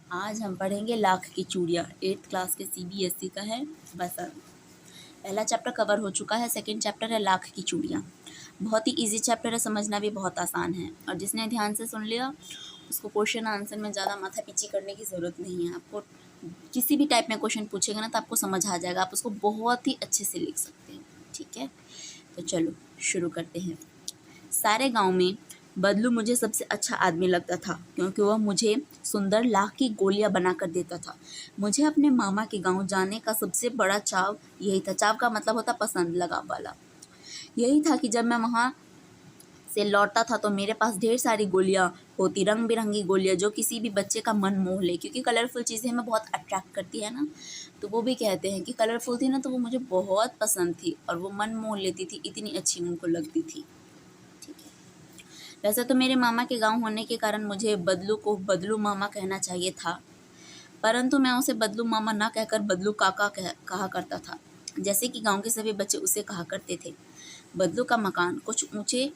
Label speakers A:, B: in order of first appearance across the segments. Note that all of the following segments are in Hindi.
A: आज हम पढ़ेंगे लाख की चूड़ियाँ। 8th क्लास के सीबीएसई का है बसंत। पहला चैप्टर कवर हो चुका है, सेकंड चैप्टर है लाख की चूड़ियाँ। बहुत ही इजी चैप्टर है, समझना भी बहुत आसान है और जिसने ध्यान से सुन लिया उसको क्वेश्चन आंसर में ज़्यादा माथा पीछी करने की ज़रूरत नहीं है। आपको किसी भी टाइप में क्वेश्चन पूछेगा ना तो आपको समझ आ जाएगा, आप उसको बहुत ही अच्छे से लिख सकते हैं। ठीक है, तो चलो शुरू करते हैं। सारे गांव में बदलू मुझे सबसे अच्छा आदमी लगता था क्योंकि वह मुझे सुंदर लाख की गोलियां बना कर देता था। मुझे अपने मामा के गांव जाने का सबसे बड़ा चाव यही था। चाव का मतलब होता पसंद, लगाव वाला। यही था कि जब मैं वहाँ से लौटता था तो मेरे पास ढेर सारी गोलियां होती, रंग बिरंगी गोलियां जो किसी भी बच्चे का मन मोह ले, क्योंकि कलरफुल चीज़ें हमें बहुत अट्रैक्ट करती है ना। तो वो भी कहते हैं कि कलरफुल थी ना तो वो मुझे बहुत पसंद थी और वो मन मोह लेती थी, इतनी अच्छी उनको लगती थी। ठीक है, वैसे तो मेरे मामा के गांव होने के कारण मुझे बदलू को बदलू मामा कहना चाहिए था, परंतु मैं उसे बदलू मामा ना कहकर बदलू काका कहा करता था, जैसे कि गांव के सभी बच्चे उसे कहा करते थे। बदलू का मकान कुछ ऊंचे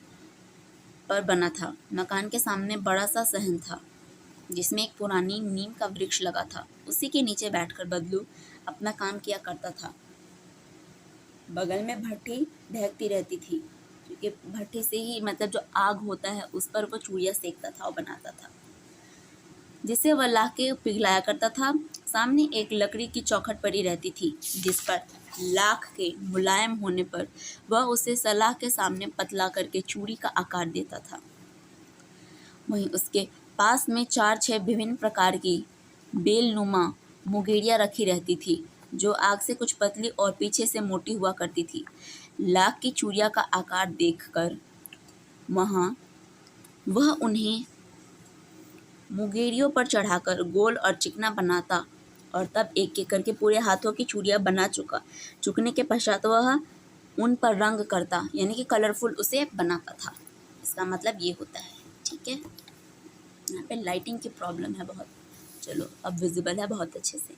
A: पर बना था। मकान के सामने बड़ा सा सहन था जिसमें एक पुरानी नीम का वृक्ष लगा था। उसी के नीचे बैठकर बदलू अपना काम किया करता था। बगल में भट्ठी दहकती रहती थी क्योंकि भट्ठी से ही मतलब जो आग होता है उस पर वो चूड़ियाँ सेकता था और बनाता था, जिसे वह ला के पिघलाया करता था। सामने एक लकड़ी की चौखट पड़ी रहती थी जिस पर लाख के मुलायम होने पर वह उसे सलाह के सामने पतला करके चूड़ी का आकार देता था। वहीं उसके पास में 4-6 विभिन्न प्रकार की बेलनुमा मुगेड़ियाँ रखी रहती थी जो आग से कुछ पतली और पीछे से मोटी हुआ करती थी। लाख की चूड़ियाँ का आकार देखकर वह उन्हें मुगेड़ियों पर चढ़ाकर गोल और चिकना बनाता और तब एक एक करके पूरे हाथों की चूड़ियाँ बना चुकने के पश्चात वह उन पर रंग करता, यानी कि कलरफुल उसे बनाता था। इसका मतलब ये होता है। ठीक है, यहाँ पे लाइटिंग की प्रॉब्लम है बहुत। चलो अब विजिबल है बहुत अच्छे से।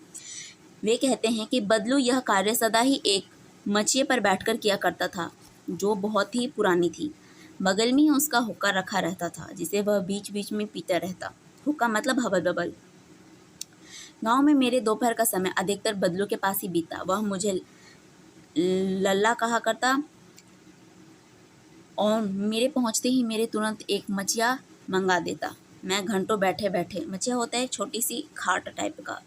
A: वे कहते हैं कि बदलू यह कार्य सदा ही एक मचिए पर बैठकर किया करता था जो बहुत ही पुरानी थी। बगल में ही उसका हुक्का रखा रहता था जिसे वह बीच बीच में पीता रहता। हुक्का मतलब हबल बबल। गांव में मेरे दोपहर का समय अधिकतर बदलू के पास ही बीता। वह मुझे लल्ला कहा करता और मेरे पहुंचते ही मेरे तुरंत एक मचिया मंगा देता। मैं घंटों बैठे बैठे, मचिया होता है छोटी सी खाट टाइप का,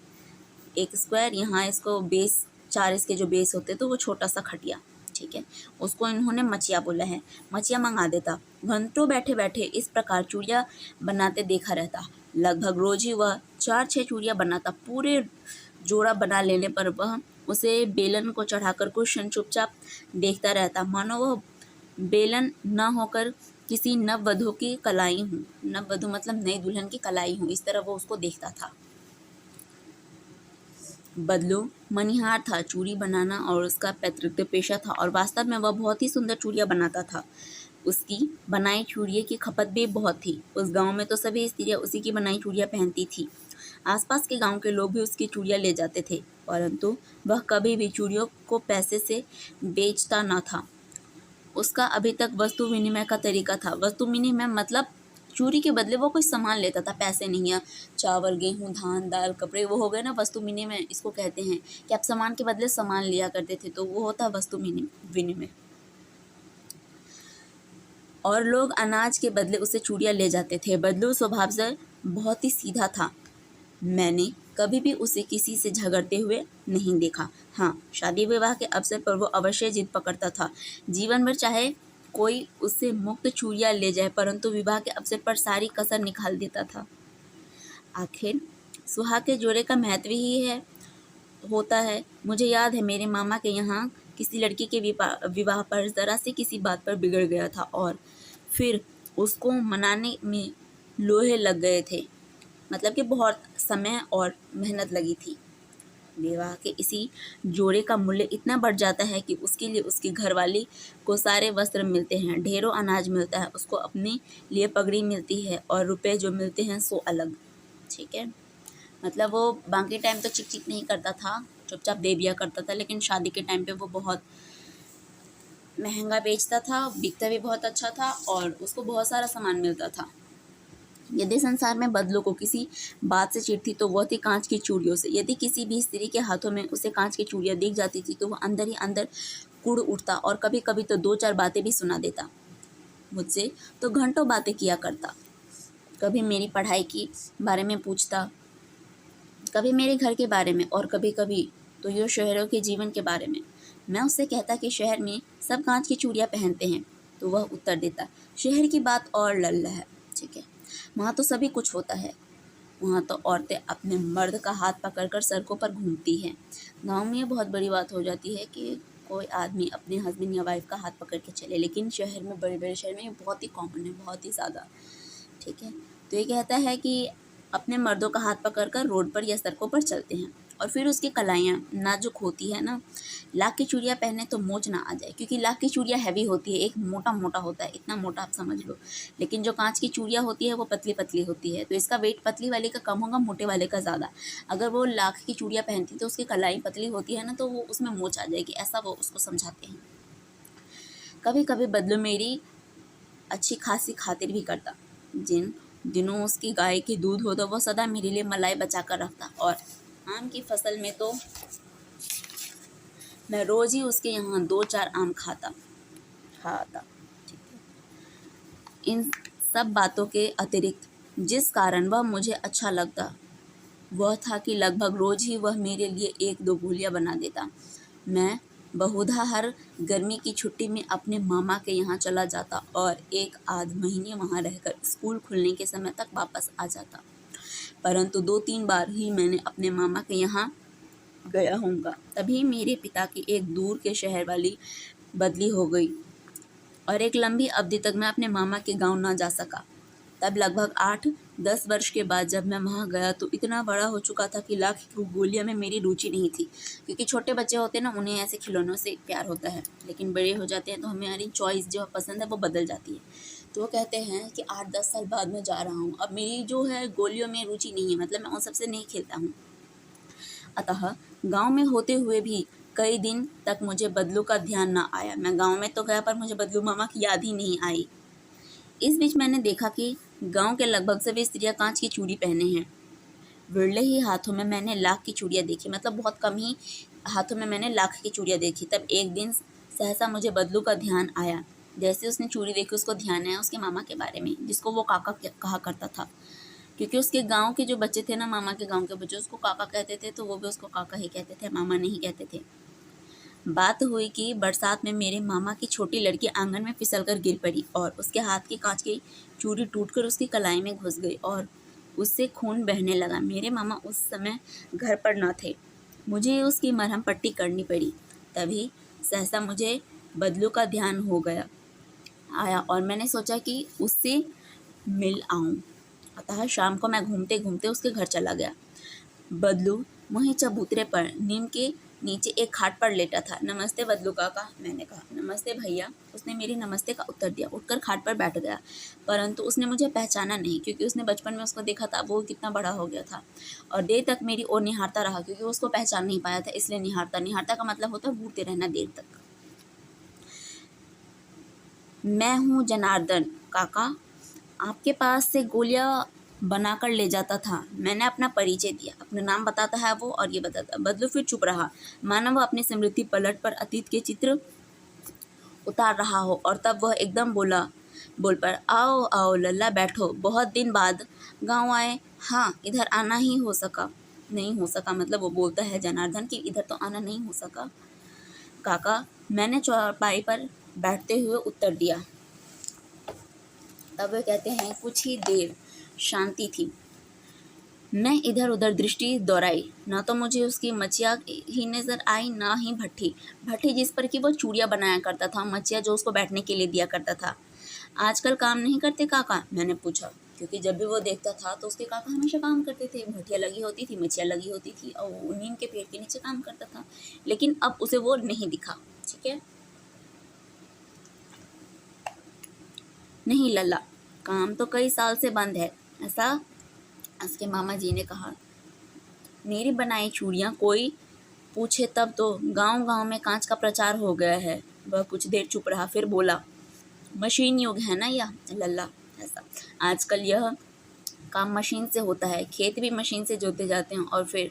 A: एक स्क्वायर, यहाँ इसको बेस 4 इसके जो बेस होते तो वो छोटा सा खटिया। ठीक है, उसको इन्होंने मचिया बोला है। मचिया मंगा देता। घंटों बैठे बैठे इस प्रकार चूड़ियाँ बनाते देखा रहता। लगभग रोज ही वह 4-6 चूड़ियाँ बनाता। पूरे जोड़ा बना लेने पर वह उसे बेलन को चढ़ाकर कुछ क्षण चुपचाप देखता रहता, मानो वह बेलन न होकर किसी नववधु की कलाई हूँ। नववधु मतलब नई दुल्हन की कलाई हूँ, इस तरह वो उसको देखता था। बदलू मनिहार था। चूड़ी बनाना और उसका पैतृक पेशा था और वास्तव में वह बहुत ही सुंदर चूड़ियाँ बनाता था। उसकी बनाई चूड़ियों की खपत भी बहुत थी। उस गांव में तो सभी स्त्रियाँ उसी की बनाई चूड़ियाँ पहनती थी। आसपास के गांव के लोग भी उसकी चूड़ियाँ ले जाते थे, परंतु वह कभी भी चूड़ियों को पैसे से बेचता न था। उसका अभी तक वस्तु विनिमय का तरीका था। वस्तु विनिमय मतलब चूड़ी के बदले वो कोई सामान लेता था, पैसे नहीं है। चावल, गेहूं, धान, दाल, कपड़े, वो हो गए ना वस्तु विनिमय। इसको कहते हैं कि आप सामान के बदले सामान लिया करते थे, तो वो होता वस्तु विनिमय। और लोग अनाज के बदले उससे चूड़ियाँ ले जाते थे। बदलू स्वभाव से बहुत ही सीधा था। मैंने कभी भी उसे किसी से झगड़ते हुए नहीं देखा। हाँ, शादी विवाह के अवसर पर वो अवश्य जिद पकड़ता था। जीवन भर चाहे कोई उससे मुफ्त चूड़ियाँ ले जाए, परंतु विवाह के अवसर पर सारी कसर निकाल देता था। आखिर सुहाग के जोड़े का महत्व ही होता है। मुझे याद है मेरे मामा के यहाँ किसी लड़की के विवाह पर जरा से किसी बात पर बिगड़ गया था और फिर उसको मनाने में लोहे लग गए थे। मतलब कि बहुत समय और मेहनत लगी थी। विवाह के इसी जोड़े का मूल्य इतना बढ़ जाता है कि उसके लिए उसकी घरवाली को सारे वस्त्र मिलते हैं, ढेरों अनाज मिलता है, उसको अपने लिए पगड़ी मिलती है और रुपए जो मिलते हैं सो अलग। ठीक है, मतलब वो बाकी टाइम तो चिक चिक नहीं करता था, चुपचाप दे दिया करता था, लेकिन शादी के टाइम पे वो बहुत महंगा बेचता था, बिकता भी बहुत अच्छा था और उसको बहुत सारा सामान मिलता था। यदि संसार में बदलों को किसी बात से चिढ़ती तो वह थी कांच की चूड़ियों से। यदि किसी भी स्त्री के हाथों में उसे कांच की चूड़ियाँ दिख जाती थी तो वह अंदर ही अंदर कुढ़ उठता और कभी कभी तो 2-4 बातें भी सुना देता। मुझसे तो घंटों बातें किया करता। कभी मेरी पढ़ाई के बारे में पूछता, कभी मेरे घर के बारे में, और कभी कभी तो ये शहरों के जीवन के बारे में। मैं उससे कहता कि शहर में सब कांच की चूड़ियाँ पहनते हैं, तो वह उत्तर देता, शहर की बात और लल्ला है, ठीक है, वहाँ तो सभी कुछ होता है। वहाँ तो औरतें अपने मर्द का हाथ पकड़कर सड़कों पर घूमती हैं। गांव में ये बहुत बड़ी बात हो जाती है कि कोई आदमी अपने हस्बैंड या वाइफ का हाथ पकड़ के चले, लेकिन शहर में, बड़े बड़े शहर में ये बहुत ही कॉमन है, बहुत ही ज़्यादा, ठीक है। तो ये कहता है कि अपने मर्दों का हाथ पकड़कर रोड पर या सड़कों पर चलते हैं, और फिर उसकी कलाइयाँ नाजुक होती है ना। लाख की चूड़ियाँ पहने तो मोच ना आ जाए, क्योंकि लाख की चूड़ियाँ हैवी होती है, एक मोटा मोटा होता है, इतना मोटा आप समझ लो। लेकिन जो कांच की चूड़ियाँ होती है वो पतली पतली होती है, तो इसका वेट पतली वाले का कम होगा, मोटे वाले का ज़्यादा। अगर वो लाख की चूड़ियाँ पहनती तो उसकी कलाई पतली होती है ना, तो वो उसमें मोच आ जाएगी, ऐसा वो उसको समझाते हैं। कभी कभी बदलो मेरी अच्छी खासी खातिर भी करता। जिन दिनों उसकी गाय की दूध होता वो सदा मेरे लिए मलाई बचा कर रखता, और आम की फसल में तो मैं रोज ही उसके यहाँ 2-4 आम खाता। ठीक है। इन सब बातों के अतिरिक्त जिस कारण वह मुझे अच्छा लगता वह था कि लगभग रोज ही वह मेरे लिए 1-2 गोलियां बना देता। मैं बहुधा हर गर्मी की छुट्टी में अपने मामा के यहाँ चला जाता और 1-8 महीने वहाँ रहकर स्कूल खुलने के समय तक वापस आ जाता। परंतु 2-3 बार ही मैंने अपने मामा के यहाँ गया होऊंगा। तभी मेरे पिता की एक दूर के शहर वाली बदली हो गई और एक लंबी अवधि तक मैं अपने मामा के गांव ना जा सका। तब लगभग 8-10 वर्ष के बाद जब मैं वहाँ गया तो इतना बड़ा हो चुका था कि लाख की गोलियाँ में मेरी रुचि नहीं थी, क्योंकि छोटे बच्चे होते हैं ना, उन्हें ऐसे खिलौनों से प्यार होता है, लेकिन बड़े हो जाते हैं तो हमारी चॉइस जो पसंद है वो बदल जाती है। तो वो कहते हैं कि 8-10 साल बाद मैं जा रहा हूँ, अब मेरी जो है गोलियों में रुचि नहीं है, मतलब मैं उन सबसे नहीं खेलता हूँ। अतः गांव में होते हुए भी कई दिन तक मुझे बदलू का ध्यान ना आया। मैं गांव में तो गया पर मुझे बदलू मामा की याद ही नहीं आई। इस बीच मैंने देखा कि गांव के लगभग सभी स्त्रियां कांच की चूड़ी पहने हैं। विरले ही हाथों में मैंने लाख की चूड़ियाँ देखी, मतलब बहुत कम ही हाथों में मैंने लाख की चूड़ियाँ देखी। तब एक दिन सहसा मुझे बदलू का ध्यान आया। जैसे उसने चूड़ी देखी उसको ध्यान आया उसके मामा के बारे में, जिसको वो काका कहा करता था, क्योंकि उसके गांव के जो बच्चे थे ना, मामा के गांव के बच्चे उसको काका कहते थे, तो वो भी उसको काका ही कहते थे, मामा नहीं कहते थे। बात हुई कि बरसात में मेरे मामा की छोटी लड़की आंगन में फिसलकर गिर पड़ी और उसके हाथ की कांच की चूड़ी टूटकर उसकी कलाई में घुस गई और उससे खून बहने लगा। मेरे मामा उस समय घर पर न थे, मुझे उसकी मरहम पट्टी करनी पड़ी। तभी सहसा मुझे बदलू का ध्यान हो गया आया और मैंने सोचा कि उससे मिल आऊं। अतः शाम को मैं घूमते घूमते उसके घर चला गया। बदलू वहीं चबूतरे पर नीम के नीचे एक खाट पर लेटा था। नमस्ते बदलू काका, मैंने कहा। नमस्ते भैया, उसने मेरी नमस्ते का उत्तर दिया, उठकर खाट पर बैठ गया। परंतु उसने मुझे पहचाना नहीं, क्योंकि उसने बचपन में उसको देखा था, वो कितना बड़ा हो गया था, और देर तक मेरी ओर निहारता रहा, क्योंकि उसको पहचान नहीं पाया था, इसलिए निहारता का मतलब होता है घूरते रहना देर तक। मैं हूँ जनार्दन काका, आपके पास से गोलियां बनाकर ले जाता था। मैंने अपना परिचय दिया, अपना नाम बताता है वो और ये बताता। बदलू फिर चुप रहा, मानो वह अपनी स्मृति पलट पर अतीत के चित्र उतार रहा हो, और तब वह एकदम बोल पर, आओ आओ लल्ला, बैठो, बहुत दिन बाद गांव आए। हाँ, इधर आना ही हो सका नहीं हो सका, मतलब वो बोलता है जनार्दन कि इधर तो आना नहीं हो सका काका, मैंने चौपाई पर बैठते हुए उत्तर दिया। तब वे कहते हैं, कुछ ही देर शांति थी। मैं इधर उधर दृष्टि दौड़ाई, ना तो मुझे उसकी मचिया ही नजर आई, ना ही भट्टी जिस पर कि वो चूड़ियाँ बनाया करता था, मचिया जो उसको बैठने के लिए दिया करता था। आजकल काम नहीं करते काका, मैंने पूछा, क्योंकि जब भी वो देखता था तो उसके काका हमेशा काम करते थे, भट्टियाँ लगी होती थी, मचिया लगी होती थी, और वो नीम के पेड़ के नीचे काम करता था, लेकिन अब उसे वो नहीं दिखा। ठीक है, नहीं लल्ला, काम तो कई साल से बंद है, ऐसा उसके मामा जी ने कहा। मेरी बनाई चूड़ियाँ कोई पूछे तब तो गांव गांव में कांच का प्रचार हो गया है। वह कुछ देर चुप रहा, फिर बोला, मशीन युग है ना यह लल्ला, ऐसा आजकल यह काम मशीन से होता है, खेत भी मशीन से जोते जाते हैं, और फिर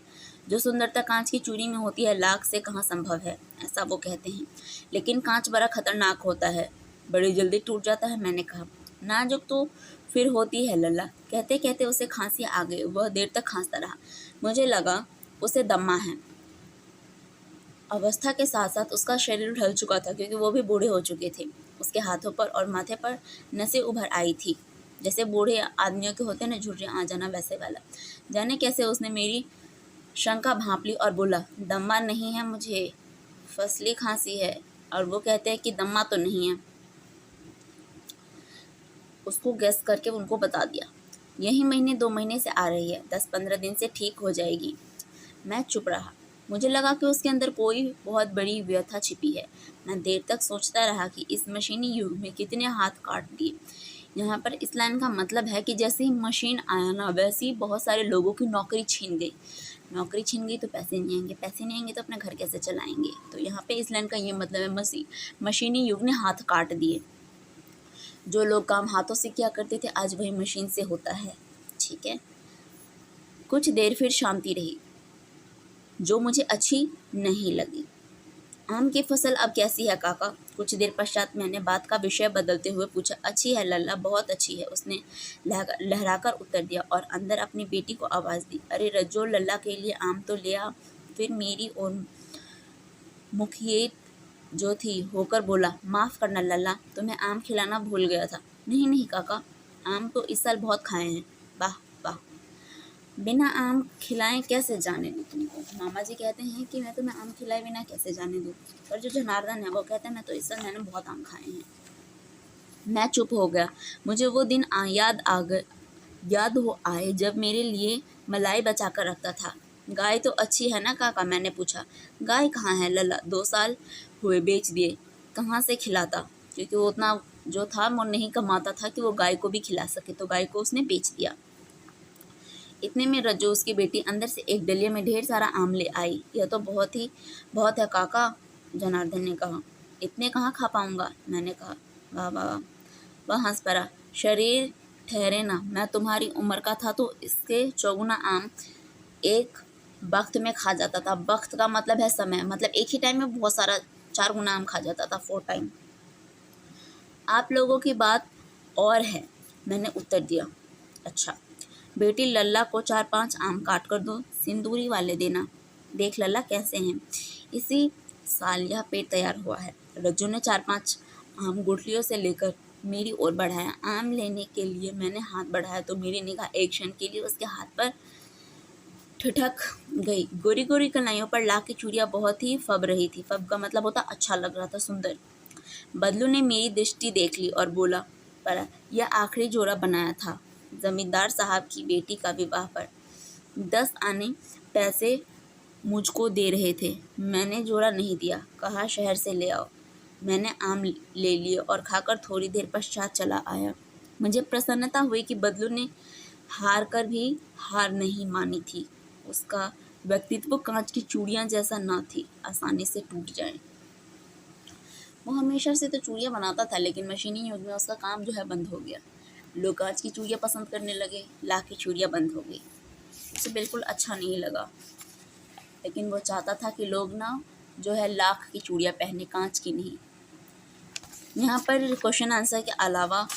A: जो सुंदरता कांच की चूड़ी में होती है लाख से कहाँ संभव है, ऐसा वो कहते हैं। लेकिन कांच बड़ा खतरनाक होता है, बड़ी जल्दी टूट जाता है। मैंने कहा, नाजुक तो फिर होती है लल्ला। कहते कहते उसे खांसी आ गई। वह देर तक खांसता रहा। मुझे लगा उसे दम्मा है। अवस्था के साथ साथ उसका शरीर ढल चुका था, क्योंकि वो भी बूढ़े हो चुके थे। उसके हाथों पर और माथे पर नसें उभर आई थी, जैसे बूढ़े आदमियों के होते हैं ना, झुर्रियाँ आ जाना, वैसे वाला। जाने कैसे उसने मेरी शंका भांप ली और बोला, दम्मा नहीं है मुझे, फसली खांसी है। और वो कहते हैं कि दम्मा तो नहीं है। उसको गैस करके उनको बता दिया, यही महीने 2 महीने से आ रही है, 10-15 दिन से ठीक हो जाएगी। मैं चुप रहा। मुझे लगा कि उसके अंदर कोई बहुत बड़ी व्यथा छिपी है। मैं देर तक सोचता रहा कि इस मशीनी युग में कितने हाथ काट दिए। यहाँ पर इस लाइन का मतलब है कि जैसे ही मशीन आया ना, वैसे ही बहुत सारे लोगों की नौकरी छीन गई। नौकरी छीन गई तो पैसे नहीं आएंगे, पैसे नहीं आएंगे तो अपना घर कैसे चलाएंगे। तो यहाँ पे इस लाइन का ये मतलब है, मशीनी युग ने हाथ काट दिए। जो लोग काम हाथों से किया करते थे, आज वही मशीन से होता है। ठीक है। कुछ देर फिर शांति रही, जो मुझे अच्छी नहीं लगी। आम की फसल अब कैसी है काका? कुछ देर पश्चात मैंने बात का विषय बदलते हुए पूछा। अच्छी है लल्ला, बहुत अच्छी है, उसने लहराकर उत्तर दिया और अंदर अपनी बेटी को आवाज़ दी। अरे रज्जो, लल्ला के लिए आम तो ले आ। फिर मेरी और मुखिए जो थी होकर बोला, माफ़ करना लल्ला, तुम्हें आम खिलाना भूल गया था। नहीं नहीं काका, आम तो इस साल बहुत खाए हैं। वाह वाह, बिना आम खिलाए कैसे जाने दूँ तुमको? मामा जी कहते हैं कि मैं तुम्हें आम खिलाए बिना कैसे जाने दूँ, पर जो जनार्दन है वो कहता है मैं तो इस साल मैंने बहुत आम खाए हैं। मैं चुप हो गया। मुझे वो दिन याद हो आए जब मेरे लिए मलाई बचा कर रखता था। गाय तो अच्छी है ना काका? मैंने पूछा। गाय कहाँ है लल्ला, 2 साल हुए बेच दिए। कहाँ से खिलाता, क्योंकि वो उतना जो था वो नहीं कमाता था कि वो गाय को भी खिला सके, तो गाय को उसने बेच दिया। इतने में रज्जो, उसकी बेटी, अंदर से एक डलिया में ढेर सारा आम ले आई। यह तो बहुत है काका, जनार्दन ने कहा। इतने कहाँ खा पाऊंगा, मैंने कहा। वाह वाह वाह। वह हंस पड़ा। शरीर ठहरे ना, मैं तुम्हारी उम्र का था तो इसके चौगुना आम एक वक्त में खा जाता था। वक्त का मतलब है समय, मतलब एक ही टाइम में बहुत सारा 4 गुना आम खा जाता था, 4 टाइम। आप लोगों की बात और है, मैंने उत्तर दिया। अच्छा, बेटी लल्ला को 4-5 आम काट कर दो, सिंदूरी वाले देना। देख लल्ला कैसे हैं, इसी साल यह पेड़ तैयार हुआ है। रज्जू ने 4-5 आम गुठलियों से लेकर मेरी ओर बढ़ाया। आम लेने के लिए मैंने हाथ बढ़ाया तो मेरी निगाह एक क्षण के लिए उसके हाथ पर ठिठक गई। गोरी गोरी कलाइयों पर लाख की चूड़ियाँ बहुत ही फब रही थी। फब का मतलब होता अच्छा लग रहा था, सुंदर। बदलू ने मेरी दृष्टि देख ली और बोला, पर यह आखिरी जोड़ा बनाया था जमींदार साहब की बेटी का विवाह पर। 10 आने पैसे मुझको दे रहे थे, मैंने जोड़ा नहीं दिया, कहा शहर से ले आओ। मैंने आम ले लिए और खाकर थोड़ी देर पश्चात चला आया। मुझे प्रसन्नता हुई कि बदलू ने हार कर भी हार नहीं मानी थी। उसका व्यक्तित्व कांच की चूड़ियाँ जैसा न थी, आसानी से टूट जाए। वो हमेशा से तो चूड़ियाँ बनाता था, लेकिन मशीनी युग में उसका काम जो है बंद हो गया। लोग कांच की चूड़ियाँ पसंद करने लगे, लाख की चूड़ियाँ बंद हो गई। उसे बिल्कुल अच्छा नहीं लगा, लेकिन वो चाहता था कि लोग ना जो है लाख की चूड़ियाँ पहने, कांच की नहीं। यहाँ पर क्वेश्चन आंसर के अलावा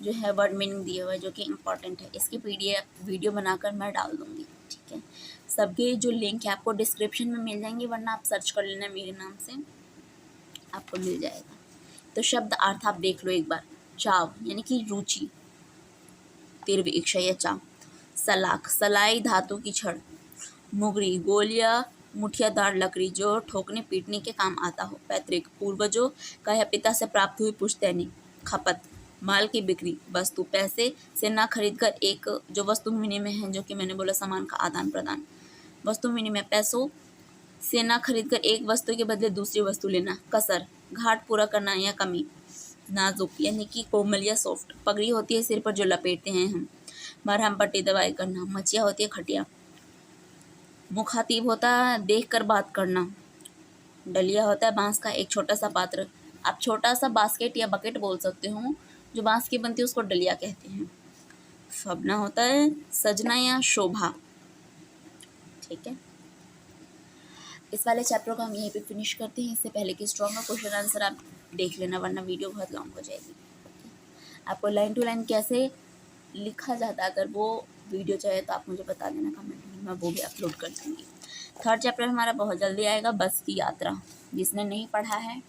A: जो है वर्ड मीनिंग दिया हुआ है, जो कि इम्पॉर्टेंट है। इसकी PDF वीडियो बनाकर मैं डाल दूँगी, ठीक है। सबके जो लिंक है आपको डिस्क्रिप्शन में मिल जाएंगे, वरना आप सर्च कर लेना मेरे नाम से, आपको मिल जाएगा। तो शब्द अर्थ आप देख लो एक बार। चाव यानी कि रुचि, तीव्र इच्छा या चाव। सलाख, सलाई धातु की छड़। मुगरी, गोल या मुठियादार लकड़ी जो ठोकने पीटने के काम आता हो। पैतृक, पूर्वजों का या पिता से प्राप्त हुई पुश्तैनी। खपत, माल की बिक्री, वस्तु, पैसे से ना खरीदकर एक जो वस्तु विनिमय है, जो कि मैंने बोला सामान का आदान प्रदान। वस्तु विनिमय, पैसों से ना खरीदकर एक वस्तु के बदले दूसरी वस्तु लेना। कसर, घाट पूरा करना या कमी। नाजुक यानी कि कोमल या सॉफ्ट, पगड़ी होती है सिर पर जो लपेटते हैं हम। मरहम पट्टी दवाई करना। मचिया होती है खटिया। मुखातिब होता है देख कर बात करना। डलिया होता है बांस का एक छोटा सा पात्र। आप छोटा सा बास्केट या बकेट बोल सकते हो, जो बांस की बनती है उसको डलिया कहते हैं। स्वप्ना होता है सजना या शोभा। ठीक है, इस वाले चैप्टर को हम यहीं पे फिनिश करते हैं। इससे पहले कि स्ट्रॉन्ग का क्वेश्चन आंसर आप देख लेना, वरना वीडियो बहुत लॉन्ग हो जाएगी। आपको लाइन टू लाइन कैसे लिखा जाता है, अगर वो वीडियो चाहे तो आप मुझे बता देना कमेंट में, मैं वो भी अपलोड कर दूँगी। थर्ड चैप्टर हमारा बहुत जल्दी आएगा, बस की यात्रा। जिसने नहीं पढ़ा है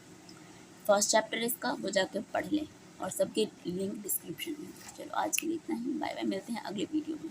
A: फर्स्ट चैप्टर इसका, वो जाके पढ़ लें, और सबके लिंक डिस्क्रिप्शन में। चलो आज के लिए इतना ही, बाय बाय, मिलते हैं अगले वीडियो में।